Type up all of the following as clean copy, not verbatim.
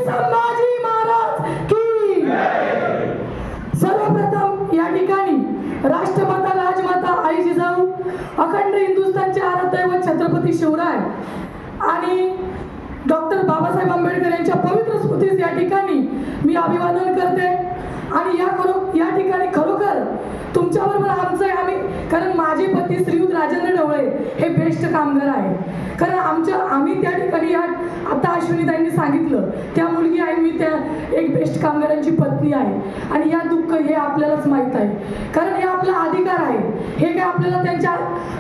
संभाजी महाराज की सर्वप्रथम या ठिकाणी राष्ट्रमाता राजमाता आई जिजाऊ अखंड हिंदुस्थानचे आराध्यदैवत छत्रपती शिवराय आणि डॉक्टर बाबासाहेब आंबेडकर यांच्या पवित्र स्मृतीस या ठिकाणी मी अभिवादन करते। आणि या ठिकाणी खरोखर तुमच्याबरोबर आमचं आम्ही कारण माझे पती श्रीयुत राजेंद्र ढवळे हे बेस्ट कामगार आहे। कारण आम्ही त्या ठिकाणी आता अश्विनीताईंनी सांगितलं त्या मुलगी आहे मी त्या एक बेस्ट कामगारांची पत्नी आहे आणि या दुःख हे आपल्यालाच माहीत आहे। कारण हे आपला अधिकार आहे, हे काय आपल्याला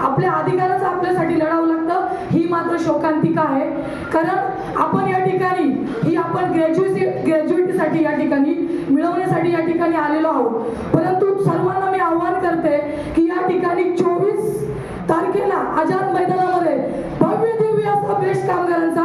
आपल्या अधिकाराचं आपल्यासाठी लढावं लागतं ही मात्र शोकांतिका आहे। कारण आपण या ठिकाणी ही आपण ग्रॅज्युएटीसाठी या ठिकाणी मिळवण्यासाठी या ठिकाणी आलेलो आहोत। परंतु सर्वांना मी आव्हान करते की या ठिकाणी 24 तारखेला आझाद मैदानामध्ये भव्य दिव्य असा बेस्ट कामगारांचा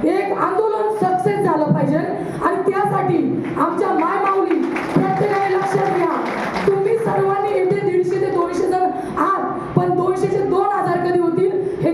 एक आंदोलन सक्सेस झालं पाहिजे आणि त्यासाठी आमच्या माय माऊली प्रत्येकाने लक्षात घ्या। तुम्ही सर्वांनी येथे 150 ते 200 जण आहात, पण 200 चे 2000 कधी होतील हे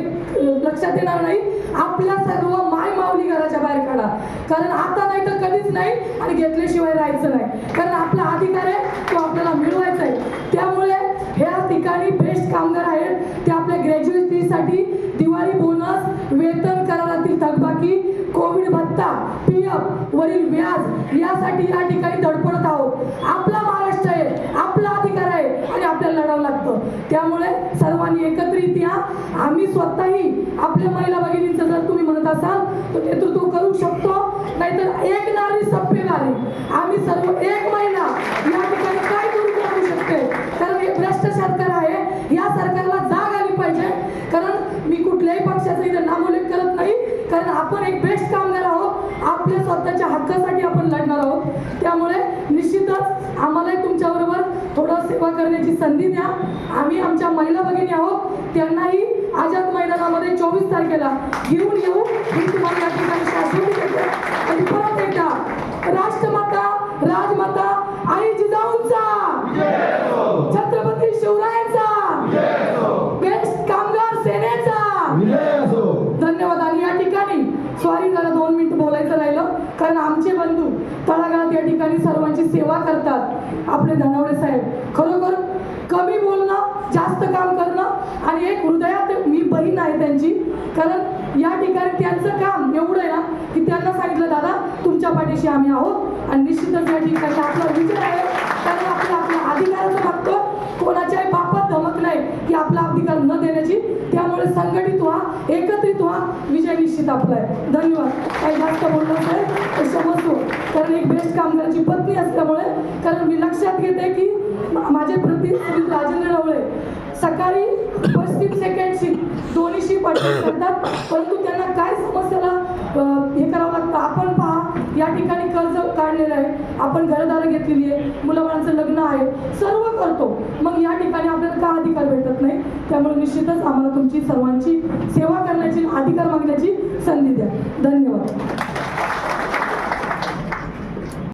लक्षात येणार नाही। आपल्या सर्व माय माऊली घराच्या बाहेर काढा, कारण आता नाही तर कधीच नाही आणि घेतल्याशिवाय राहायचं नाही। कारण आपला अधिकार आहे तो आपल्याला मिळवायचा आहे। त्यामुळे ह्या ठिकाणी बेस्ट कामगार आहेत ते आपल्या ग्रॅज्युएटीसाठी दिवाळी बोनस, वेतन करारातील थकबाकी, कोविड भत्ता, पीएफ वरील व्याज यासाठी या ठिकाणी धडपडत आहोत। आपला महाराष्ट्र आहे, आपला अधिकार आहे आणि आपल्याला लढावं लागतं। त्यामुळे सर्वांनी एकत्रित या। आम्ही स्वतःही आपल्या महिला भगिनींचं जर तुम्ही म्हणत असाल तर नेतृत्व करू शकतो, नाहीतर एक नारी सब पे भारी आम्ही सर्व एक महिला या ठिकाणी काय करू शकते। कारण हे भ्रष्ट सरकार आहे, या सरकारला जाग आली पाहिजे। कारण मी कुठल्याही पक्षाचा इथे नामोल्लेख करत नाही, कारण आपण एक बेस्ट कामगार आहोत, आपल्या स्वतःच्या हक्कासाठी आपण लढणार आहोत। त्यामुळे निश्चितच आम्हालाही तुमच्याबरोबर थोडं सेवा करण्याची संधी द्या। आम्ही आमच्या महिला भगिनी आहोत, त्यांनाही आझाद मैदानामध्ये 24 तारखेला घेऊन येऊ ही तुम्हाला या ठिकाणी शाश्वती देते। आणि परत एकदा राष्ट्रमाता राजमाता आई जिजाऊंचा, छत्रपती शिवरायांचा, बेस्ट कामगार सेनेचा धन्यवाद। आणि या ठिकाणी सॉरी जरा 2 मिनिट बोलायचं राहिलं, कारण आमचे बंधू तळागाळात या ठिकाणी सर्वांची सेवा करतात। आपले धनावडे साहेब खरोखर कमी बोलणं जास्त काम करणं आणि एक हृदयात मी बहीण आहे त्यांची। कारण या ठिकाणी त्यांचं काम एवढं आहे ना की त्यांना सांगितलं दादा तुमच्या पाठीशी आम्ही आहोत आणि निश्चितच या ठिकाणी आपला विजय आहे। कारण आपल्या अधिकाराचं बघतो, कोणाच्याही बापात धमक नाही की आपला अधिकार न देण्याची। त्यामुळे संघटित व्हा, एकत्रित व्हा, विजय निश्चित आपला आहे। धन्यवाद। काही जास्त बोलणं आहे ते समजतो, कारण एक बेस्ट कामगाराची पत्नी असल्यामुळे। कारण मी लक्षात घेते की माझे श्री राजेंद्र ढवळे सकाळी फर्स्ट शिफ्ट सेकंड शिफ्ट दोन्ही शिफ्ट करतात, परंतु त्यांना काय समस्याला हे करावं लागतं। आपण पहा या ठिकाणी कर्ज काढलेलं आहे, आपण घरदार घेतलेली आहे, मुलाबाळांचं लग्न आहे, सर्व करतो, मग या ठिकाणी आपल्याला का अधिकार भेटत नाही। त्यामुळे निश्चितच आम्हाला तुमची सर्वांची सेवा करण्याची अधिकार मागण्याची संधी द्या। धन्यवाद।